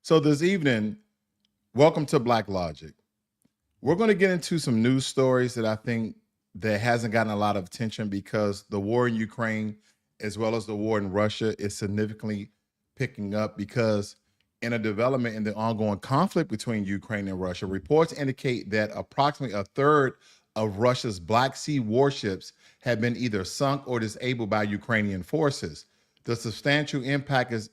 So this evening, welcome to Blacklogic. We're going to get into some news stories that I think that hasn't gotten a lot of attention because the war in Ukraine, as well as the war in Russia, is significantly picking up because in a development in the ongoing conflict between Ukraine and Russia, reports indicate that approximately a third of Russia's Black Sea warships have been either sunk or disabled by Ukrainian forces. The substantial impact is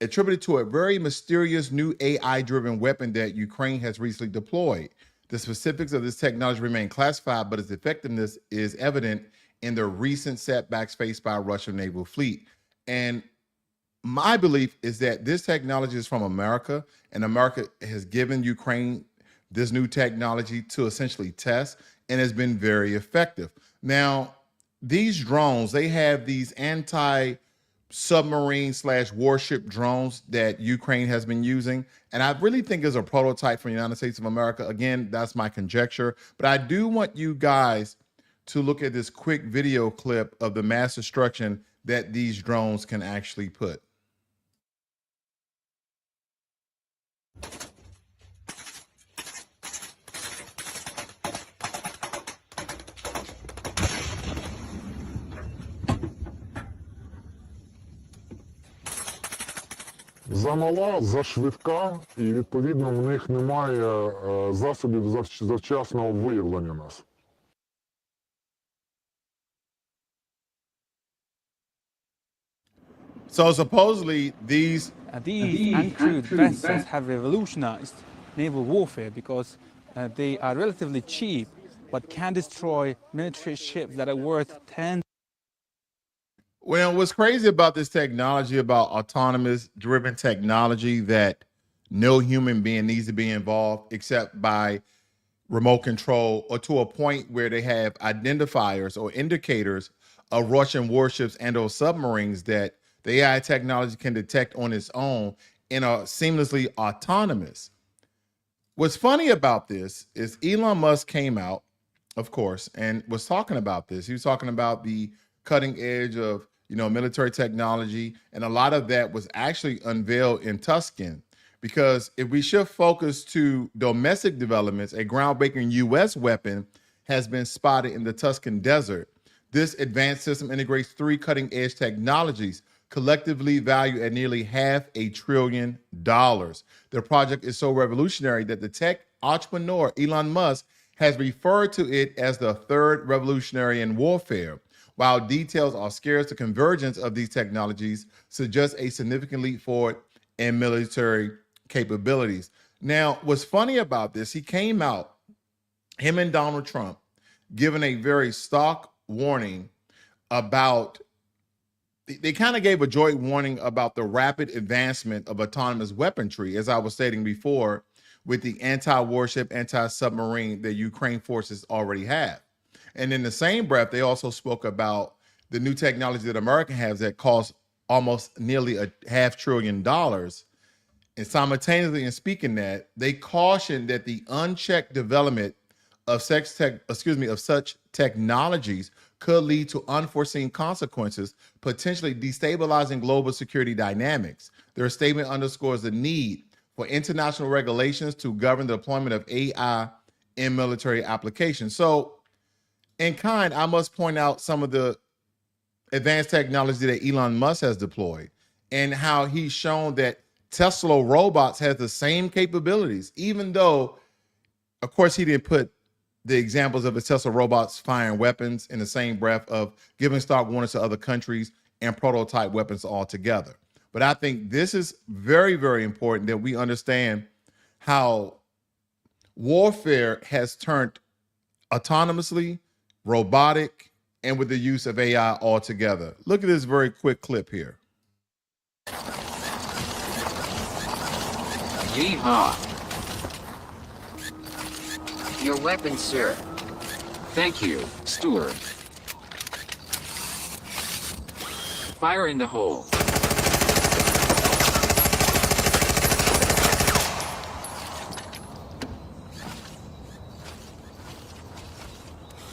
attributed to a very mysterious new AI-driven weapon that Ukraine has recently deployed. The specifics of this technology remain classified, but its effectiveness is evident in the recent setbacks faced by Russian naval fleet. And my belief is that this technology is from America, and America has given Ukraine this new technology to essentially test, and has been very effective. Now, these drones, they have these anti-submarine / warship drones that Ukraine has been using. And I really think is a prototype for the United States of America. Again, that's my conjecture. But I do want you guys to look at this quick video clip of the mass destruction that these drones can actually put. Замала, зашвидка, і відповідно в них немає засобів завчасного виявлення нас. So supposedly these uncrewed vessels have revolutionized naval warfare because they are relatively cheap but can destroy military ships that are worth tens. Well, what's crazy about this technology, about autonomous driven technology, that no human being needs to be involved except by remote control, or to a point where they have identifiers or indicators of Russian warships and or submarines that the AI technology can detect on its own and are seamlessly autonomous. What's funny about this is Elon Musk came out, of course, and was talking about this. He was talking about the cutting edge of military technology, and a lot of that was actually unveiled in Tucson. Because if we shift focus to domestic developments, a groundbreaking U.S. weapon has been spotted in the Tucson desert. This advanced system integrates 3 cutting-edge technologies, collectively valued at nearly $500 billion. The project is so revolutionary that the tech entrepreneur Elon Musk has referred to it as the third revolutionary in warfare. While details are scarce, the convergence of these technologies suggests a significant leap forward in military capabilities. Now, what's funny about this, he came out, him and Donald Trump, giving a very stark warning about, they kind of gave a joint warning about the rapid advancement of autonomous weaponry, as I was stating before, with the anti-warship, anti-submarine that Ukraine forces already have. And in the same breath, they also spoke about the new technology that America has that costs almost nearly $500 billion. And simultaneously in speaking that, they cautioned that the unchecked development of such technologies could lead to unforeseen consequences, potentially destabilizing global security dynamics. Their statement underscores the need for international regulations to govern the deployment of AI in military applications. So, in kind, I must point out some of the advanced technology that Elon Musk has deployed and how he's shown that Tesla robots have the same capabilities, even though, of course, he didn't put the examples of his Tesla robots firing weapons in the same breath of giving stock warnings to other countries and prototype weapons altogether. But I think this is very, very important that we understand how warfare has turned autonomously, robotic, and with the use of AI altogether. Look at this very quick clip here. Yeehaw! Your weapon, sir. Thank you, steward. Fire in the hole.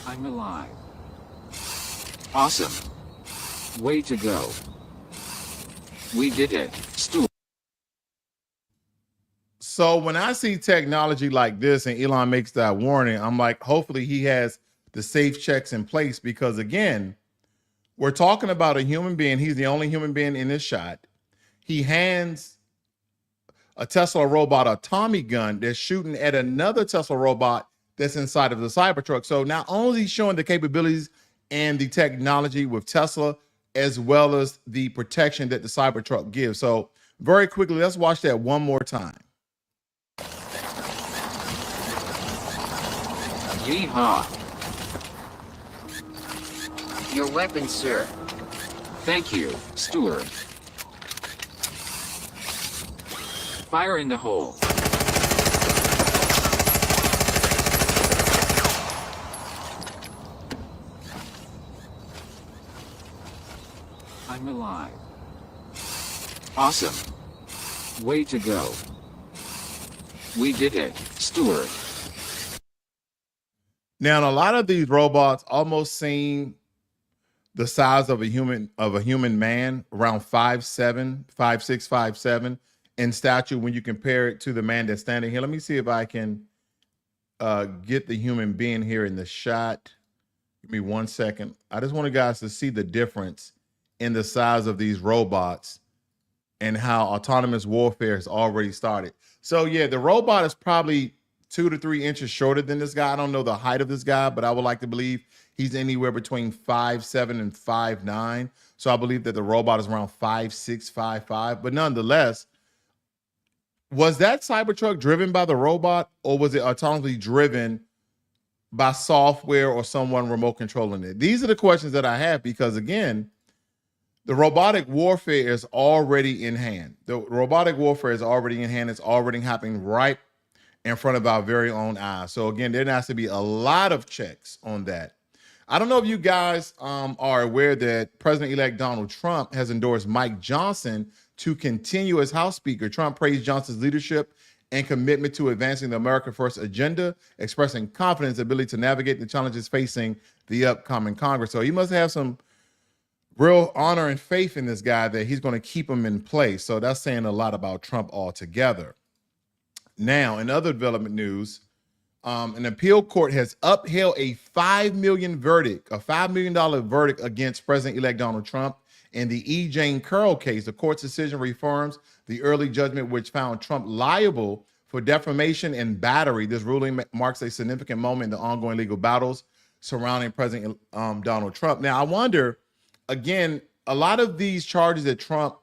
I'm alive. Awesome. Way to go. We did it, steward. So when I see technology like this and Elon makes that warning, I'm like, hopefully he has the safe checks in place, because again, we're talking about a human being. He's the only human being in this shot. He hands a Tesla robot a Tommy gun that's shooting at another Tesla robot that's inside of the Cybertruck. So not only showing the capabilities and the technology with Tesla, as well as the protection that the Cybertruck gives. So very quickly, let's watch that one more time. Yeehaw. Your weapon, sir. Thank you, Stewart. Fire in the hole. I'm alive. Awesome. Way to go. We did it, Stewart. Now, a lot of these robots almost seem the size of a human man, around 5'7", 5'6", 5'7" in stature when you compare it to the man that's standing here. Let me see if I can get the human being here in the shot. Give me 1 second. I just want you guys to see the difference in the size of these robots and how autonomous warfare has already started. So yeah, the robot is probably 2 to 3 inches shorter than this guy. I don't know the height of this guy, but I would like to believe he's anywhere between 5'7" and 5'9". So I believe that the robot is around 5'6", 5'5". But nonetheless, was that Cybertruck driven by the robot, or was it autonomously driven by software or someone remote controlling it? These are the questions that I have, because again, the robotic warfare is already in hand. The robotic warfare is already in hand. It's already happening right in front of our very own eyes. So again, there has to be a lot of checks on that. I don't know if you guys are aware that President-elect Donald Trump has endorsed Mike Johnson to continue as House Speaker. Trump praised Johnson's leadership and commitment to advancing the America First agenda, expressing confidence in ability to navigate the challenges facing the upcoming Congress. So he must have some real honor and faith in this guy that he's going to keep him in place. So that's saying a lot about Trump altogether. Now, in other development news, an appeal court has upheld a $5 million verdict against President-elect Donald Trump in the E. Jane Carroll case. The court's decision reaffirms the early judgment which found Trump liable for defamation and battery. This ruling marks a significant moment in the ongoing legal battles surrounding President Donald Trump. Now, I wonder, again, a lot of these charges that Trump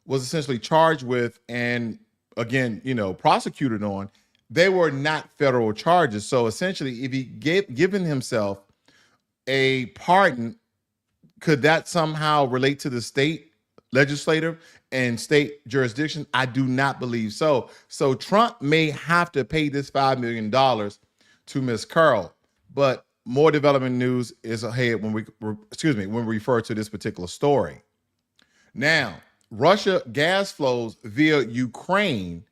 was essentially charged with and, again, prosecuted on, they were not federal charges. So essentially, if he given himself a pardon, could that somehow relate to the state legislative and state jurisdiction? I do not believe so. So Trump may have to pay this $5 million to Ms. Carroll, but more development news is ahead when we refer to this particular story. Now, Russia gas flows via Ukraine,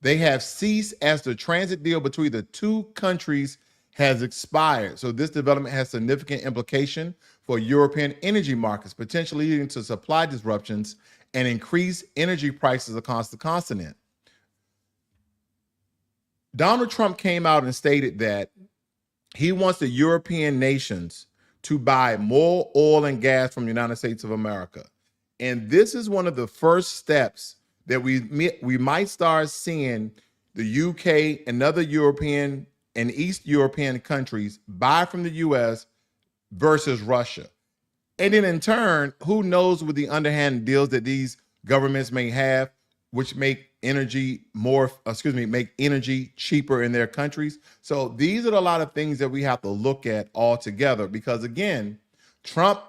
they have ceased as the transit deal between the two countries has expired. So this development has significant implication for European energy markets, potentially leading to supply disruptions and increased energy prices across the continent. Donald Trump came out and stated that he wants the European nations to buy more oil and gas from the United States of America. And this is one of the first steps that we might start seeing the UK and other European and East European countries buy from the US versus Russia. And then in turn, who knows with the underhand deals that these governments may have, which make energy cheaper in their countries. So these are a lot of things that we have to look at all together, because again, Trump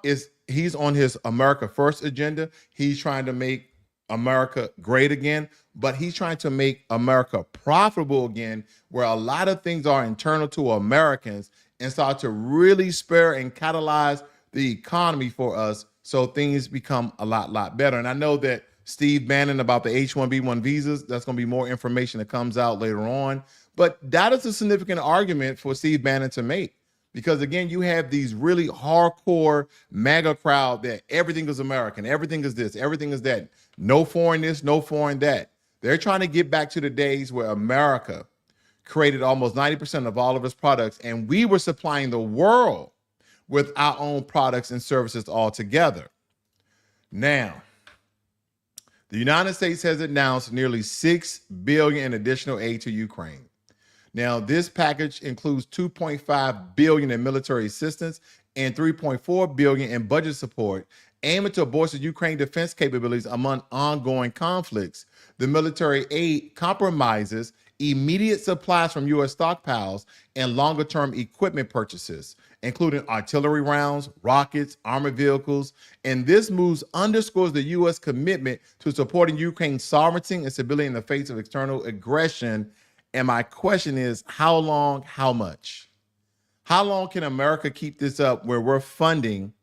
he's on his America First agenda. He's trying to make America great again, but he's trying to make America profitable again, where a lot of things are internal to Americans and start to really spur and catalyze the economy for us, so things become a lot better. And I know that Steve Bannon about the H-1B1 visas, that's going to be more information that comes out later on. But that is a significant argument for Steve Bannon to make, because again, you have these really hardcore MAGA crowd that everything is American, everything is this, everything is that, no foreign this, no foreign that. They're trying to get back to the days where America created almost 90% of all of its products, and we were supplying the world with our own products and services altogether. Now, the United States has announced nearly $6 billion in additional aid to Ukraine. Now, this package includes $2.5 billion in military assistance and $3.4 billion in budget support, aiming to bolster Ukraine defense capabilities among ongoing conflicts. The military aid compromises immediate supplies from U.S. stockpiles and longer-term equipment purchases, including artillery rounds, rockets, armored vehicles. And this move underscores the U.S. commitment to supporting Ukraine's sovereignty and stability in the face of external aggression. And my question is, how long, how much? How long can America keep this up where we're funding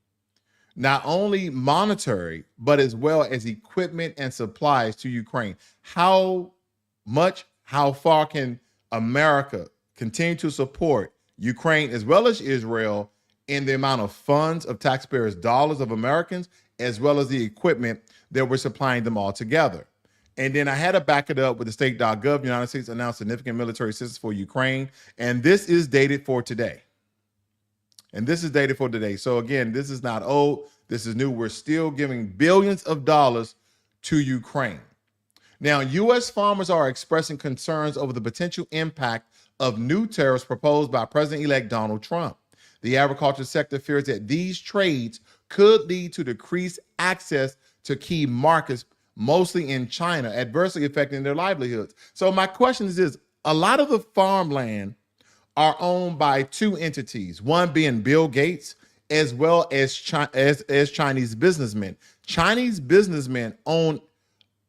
not only monetary, but as well as equipment and supplies to Ukraine? How much, how far can America continue to support Ukraine as well as Israel in the amount of funds of taxpayers' dollars of Americans, as well as the equipment that we're supplying them all together? And then I had to back it up with the state.gov. The United States announced significant military assistance for Ukraine. And this is dated for today. So again, this is not old. This is new. We're still giving billions of dollars to Ukraine. Now, U.S. farmers are expressing concerns over the potential impact of new tariffs proposed by President-elect Donald Trump. The agriculture sector fears that these trades could lead to decreased access to key markets, mostly in China, adversely affecting their livelihoods. So my question is this: a lot of the farmland are owned by two entities, one being Bill Gates, as well as Chinese businessmen. Chinese businessmen own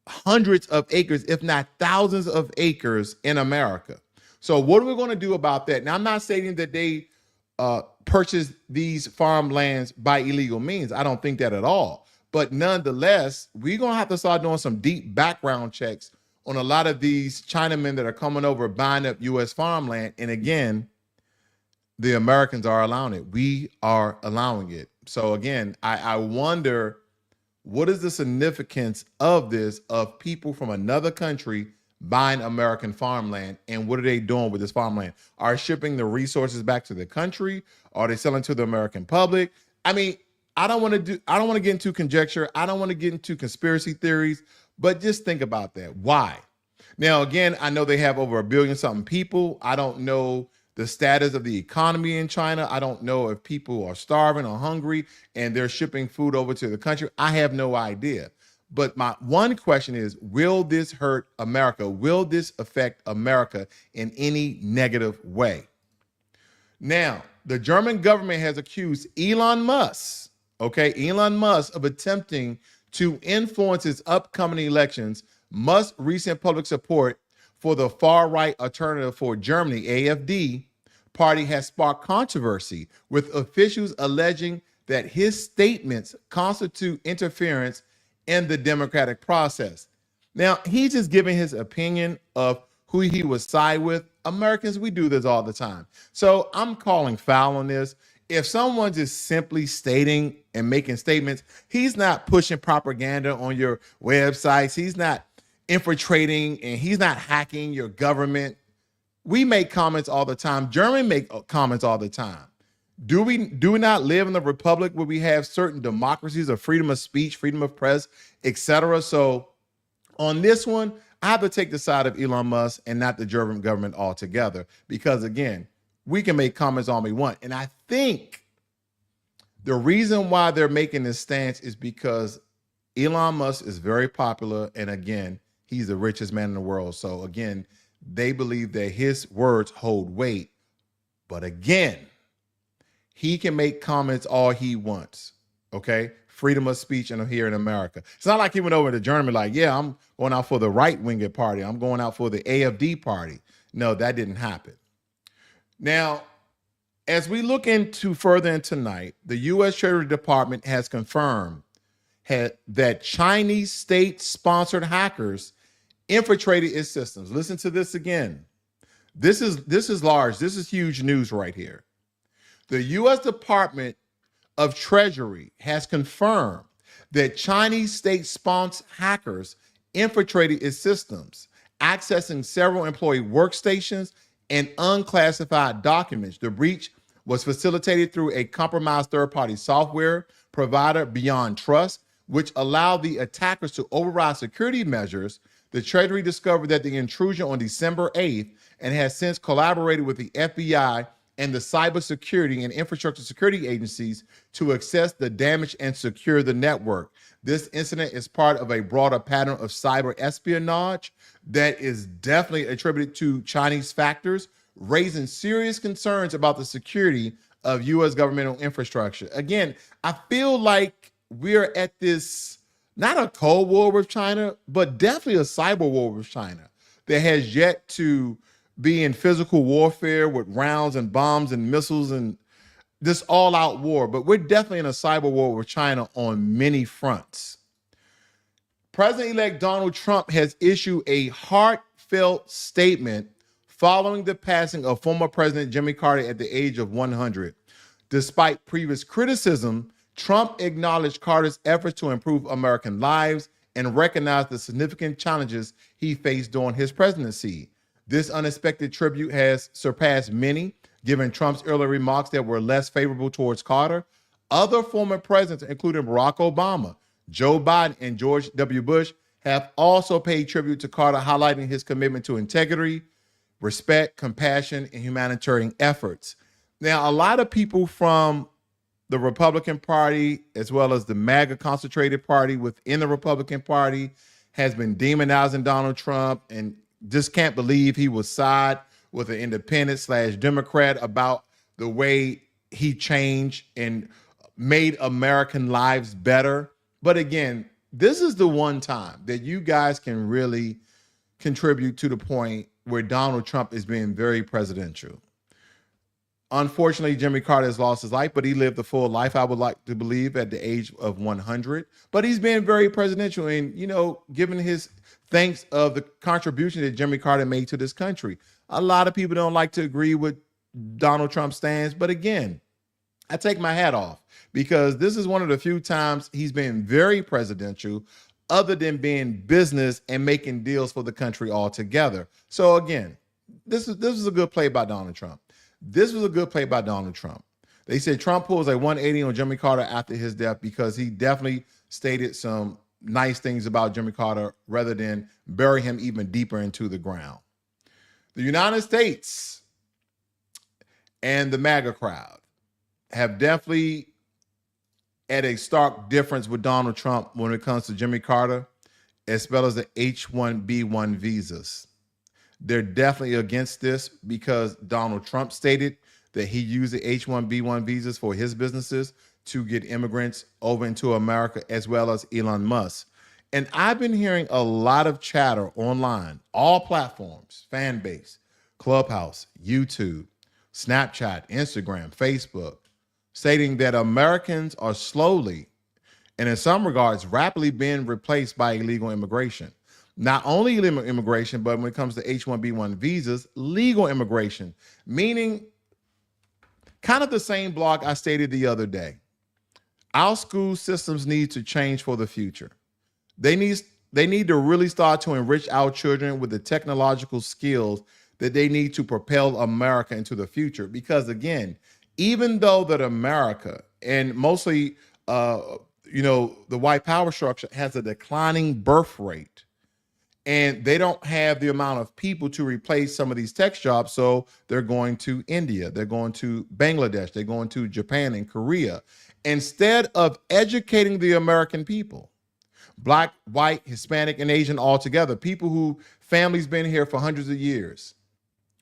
hundreds of acres, if not thousands of acres in America. So what are we going to do about that? Now, I'm not stating that they purchased these farmlands by illegal means. I don't think that at all. But nonetheless, we're going to have to start doing some deep background checks on a lot of these Chinamen that are coming over, buying up U.S. farmland. And again, the Americans are allowing it. We are allowing it. So again, I wonder, what is the significance of this, of people from another country buying American farmland, and what are they doing with this farmland? Are shipping the resources back to the country? Are they selling to the American public? I mean, I don't want to get into conjecture. I don't want to get into conspiracy theories, but just think about that. Why? Now, again, I know they have over 1 billion something people. I don't know the status of the economy in China. I don't know if people are starving or hungry and they're shipping food over to the country. I have no idea. But my one question is, will this hurt America? Will this affect America in any negative way? Now, the German government has accused Elon Musk, of attempting to influence its upcoming elections. Musk's recent public support for the far-right alternative for Germany, AfD, party has sparked controversy, with officials alleging that his statements constitute interference in the democratic process. Now, he's just giving his opinion of who he would side with. Americans, we do this all the time. So I'm calling foul on this. If someone's just simply stating and making statements, he's not pushing propaganda on your websites. He's not infiltrating and he's not hacking your government. We make comments all the time. Germans make comments all the time. Do we not live in a republic where we have certain democracies of freedom of speech, freedom of press, etc.? So on this one, I have to take the side of Elon Musk and not the German government altogether, because again, we can make comments all we want. And I think the reason why they're making this stance is because Elon Musk is very popular. And again, he's the richest man in the world. So again, they believe that his words hold weight. But again, he can make comments all he wants, okay? Freedom of speech here in America. It's not like he went over to Germany like, yeah, I'm going out for the right-winged party. I'm going out for the AfD party. No, that didn't happen. Now, as we look into further in tonight, the U.S. Treasury Department has confirmed that Chinese state-sponsored hackers infiltrated its systems. Listen to this again. This is large. This is huge news right here. The U.S. Department of Treasury has confirmed that Chinese state-sponsored hackers infiltrated its systems, accessing several employee workstations and unclassified documents. The breach was facilitated through a compromised third-party software provider, Beyond Trust, which allowed the attackers to override security measures. The Treasury discovered that the intrusion on December 8th and has since collaborated with the FBI and the cybersecurity and infrastructure security agencies to assess the damage and secure the network. This incident is part of a broader pattern of cyber espionage that is definitely attributed to Chinese factors, raising serious concerns about the security of U.S. governmental infrastructure. Again, I feel like we're at this, not a Cold War with China, but definitely a cyber war with China that has yet to be in physical warfare with rounds and bombs and missiles and this all-out war. But we're definitely in a cyber war with China on many fronts. President-elect Donald Trump has issued a heartfelt statement following the passing of former President Jimmy Carter at the age of 100. Despite previous criticism, Trump acknowledged Carter's efforts to improve American lives and recognized the significant challenges he faced during his presidency. This unexpected tribute has surpassed many, given Trump's earlier remarks that were less favorable towards Carter. Other former presidents, including Barack Obama, Joe Biden, and George W. Bush, have also paid tribute to Carter, highlighting his commitment to integrity, respect, compassion, and humanitarian efforts. Now, a lot of people from the Republican Party, as well as the MAGA concentrated party within the Republican Party, has been demonizing Donald Trump and just can't believe he would side with an independent/Democrat about the way he changed and made American lives better. But again, this is the one time that you guys can really contribute to the point where Donald Trump is being very presidential. Unfortunately, Jimmy Carter has lost his life, but he lived a full life, I would like to believe, at the age of 100. But he's been very presidential and, given his thanks of the contribution that Jimmy Carter made to this country. A lot of people don't like to agree with Donald Trump's stance, but again, I take my hat off because this is one of the few times he's been very presidential other than being business and making deals for the country altogether. So again, this is a good play by Donald Trump. This was a good play by Donald Trump. They said Trump pulls a 180 on Jimmy Carter after his death because he definitely stated some nice things about Jimmy Carter rather than bury him even deeper into the ground. The United States and the MAGA crowd have definitely at a stark difference with Donald Trump when it comes to Jimmy Carter, as well as the H-1B1 visas. They're definitely against this because Donald Trump stated that he used the H-1B1 visas for his businesses to get immigrants over into America, as well as Elon Musk. And I've been hearing a lot of chatter online, all platforms, fan base, Clubhouse, YouTube, Snapchat, Instagram, Facebook, stating that Americans are slowly, and in some regards, rapidly being replaced by illegal immigration. Not only illegal immigration, but when it comes to H-1B1 visas, legal immigration, meaning kind of the same blog I stated the other day. Our school systems need to change for the future. They need to really start to enrich our children with the technological skills that they need to propel America into the future. Because again, even though that America and mostly, the white power structure has a declining birth rate, and they don't have the amount of people to replace some of these tech jobs. So they're going to India, they're going to Bangladesh, they're going to Japan and Korea, instead of educating the American people, Black, white, Hispanic, and Asian all together, people who families been here for hundreds of years.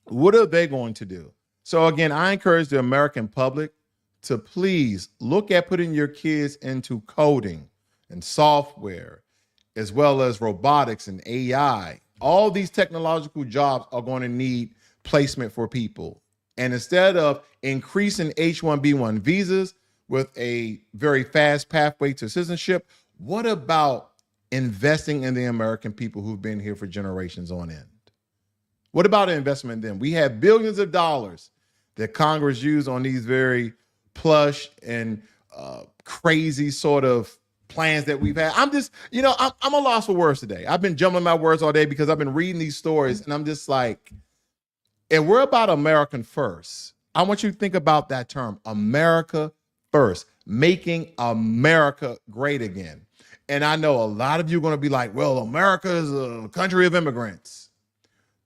What are they going to do? So again, I encourage the American public to please look at putting your kids into coding and software, as well as robotics and AI. All these technological jobs are going to need placement for people. And instead of increasing H-1B1 visas with a very fast pathway to citizenship, what about investing in the American people who've been here for generations on end? What about an investment in them? We have billions of dollars that Congress used on these very plush and crazy sort of plans that we've had. I'm just, I'm a loss for words today. I've been jumbling my words all day because I've been reading these stories, and I'm just like, if we're about American first, I want you to think about that term, America first, making America great again. And I know a lot of you are going to be like, well, America is a country of immigrants.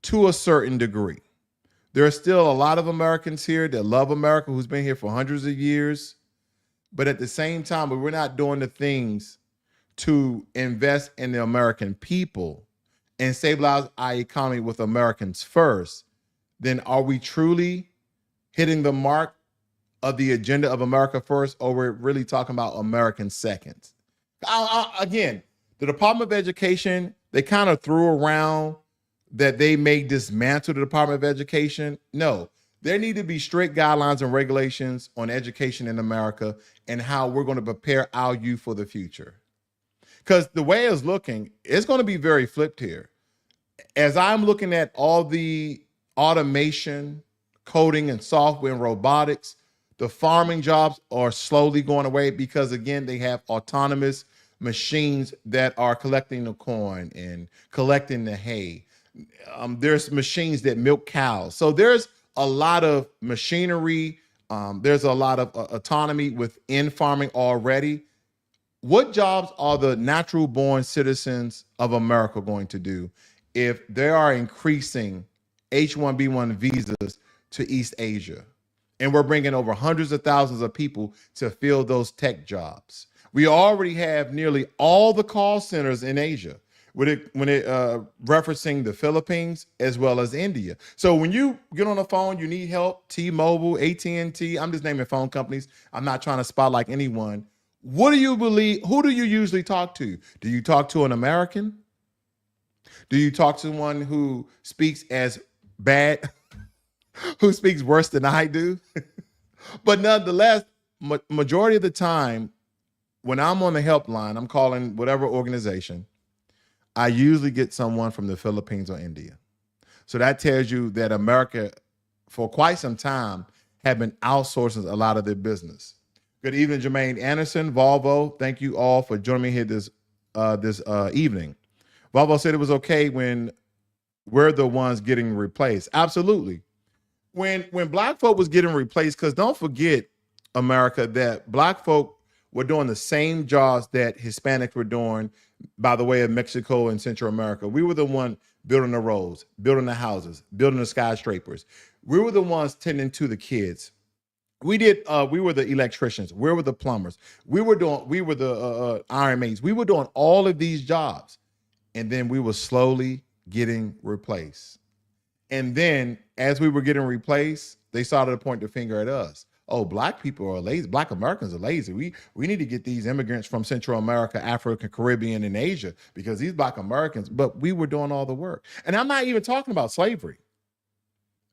To a certain degree. There are still a lot of Americans here that love America, who's been here for hundreds of years. But at the same time, we're not doing the things to invest in the American people and stabilize our economy with Americans first, then are we truly hitting the mark of the agenda of America first, or we're really talking about American second? Again, the Department of Education, they kind of threw around that they may dismantle the Department of Education. No, there need to be strict guidelines and regulations on education in America and how we're going to prepare our youth for the future. Because the way it's looking, it's going to be very flipped here. As I'm looking at all the automation, coding and software and robotics, the farming jobs are slowly going away because, again, they have autonomous machines that are collecting the corn and collecting the hay. There's machines that milk cows. So there's a lot of machinery. There's a lot of autonomy within farming already. What jobs are the natural born citizens of America going to do if they are increasing H-1B1 visas to East Asia? And we're bringing over hundreds of thousands of people to fill those tech jobs. We already have nearly all the call centers in Asia, when it referencing the Philippines as well as India. So when you get on the phone, you need help, T-Mobile, AT&T, I'm just naming phone companies. I'm not trying to spotlight anyone. What do you believe? Who do you usually talk to? Do you talk to an American? Do you talk to someone who speaks as bad, who speaks worse than I do? But nonetheless, majority of the time, when I'm on the helpline, I'm calling whatever organization, I usually get someone from the Philippines or India. So that tells you that America, for quite some time, have been outsourcing a lot of their business. Good evening, Jermaine Anderson, Volvo. Thank you all for joining me here this evening. Volvo said it was okay when we're the ones getting replaced. Absolutely. When Black folk was getting replaced, because don't forget, America, that Black folk were doing the same jobs that Hispanics were doing by the way of Mexico and Central America. We were the one building the roads, building the houses, building the skyscrapers. We were the ones tending to the kids. We were the electricians. We were the plumbers. We were the iron maids. We were doing all of these jobs. And then we were slowly getting replaced. And then as we were getting replaced, they started to point the finger at us. Oh, Black people are lazy. Black Americans are lazy. We need to get these immigrants from Central America, Africa, Caribbean, and Asia, because these Black Americans, but we were doing all the work. And I'm not even talking about slavery.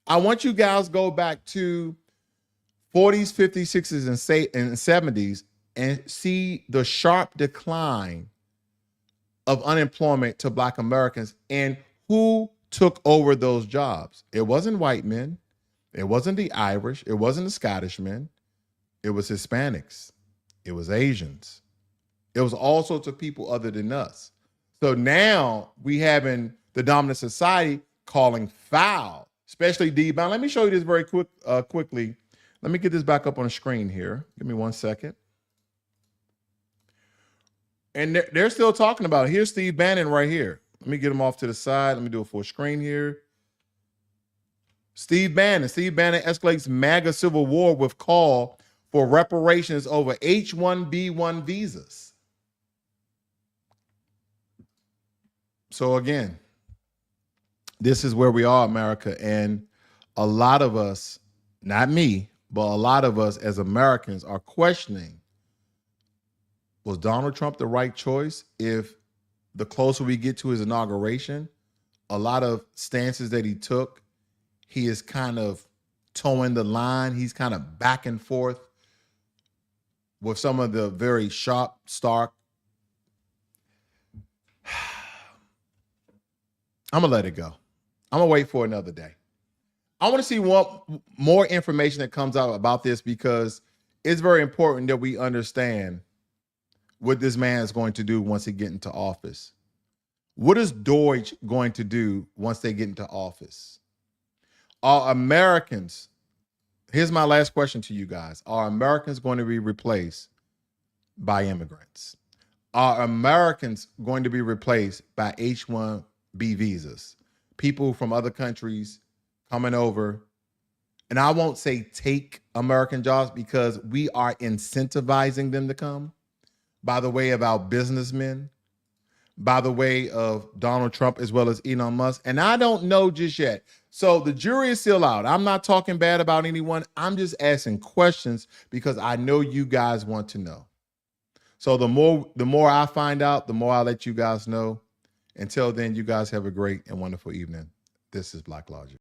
I want you guys to go back to 40s, 50s, 60s, and 70s and see the sharp decline of unemployment to Black Americans and who took over those jobs. It wasn't white men. It wasn't the Irish. It wasn't the Scottish men. It was Hispanics. It was Asians. It was all sorts of people other than us. So now we having the dominant society calling foul, especially D-bound. Let me show you this very quickly. Let me get this back up on the screen here. Give me 1 second. And they're still talking about it. Here's Steve Bannon right here. Let me get him off to the side. Let me do a full screen here. Steve Bannon escalates MAGA civil war with call for reparations over H-1B1 visas. So again, this is where we are, America. And a lot of us, not me, but a lot of us as Americans are questioning, was Donald Trump the right choice? If the closer we get to his inauguration, a lot of stances that he took, he is kind of towing the line. He's kind of back and forth with some of the very sharp, stark. I'm gonna let it go. I'm gonna wait for another day. I want to see what more information that comes out about this, because it's very important that we understand what this man is going to do once he get into office. What is Deutsche going to do once they get into office? Are Americans, here's my last question to you guys. Are Americans going to be replaced by immigrants? Are Americans going to be replaced by H-1B visas? People from other countries coming over. And I won't say take American jobs because we are incentivizing them to come by the way of our businessmen, by the way of Donald Trump as well as Elon Musk. And I don't know just yet. So the jury is still out. I'm not talking bad about anyone. I'm just asking questions because I know you guys want to know. So the more I find out, the more I'll let you guys know. Until then, you guys have a great and wonderful evening. This is Blacklogic.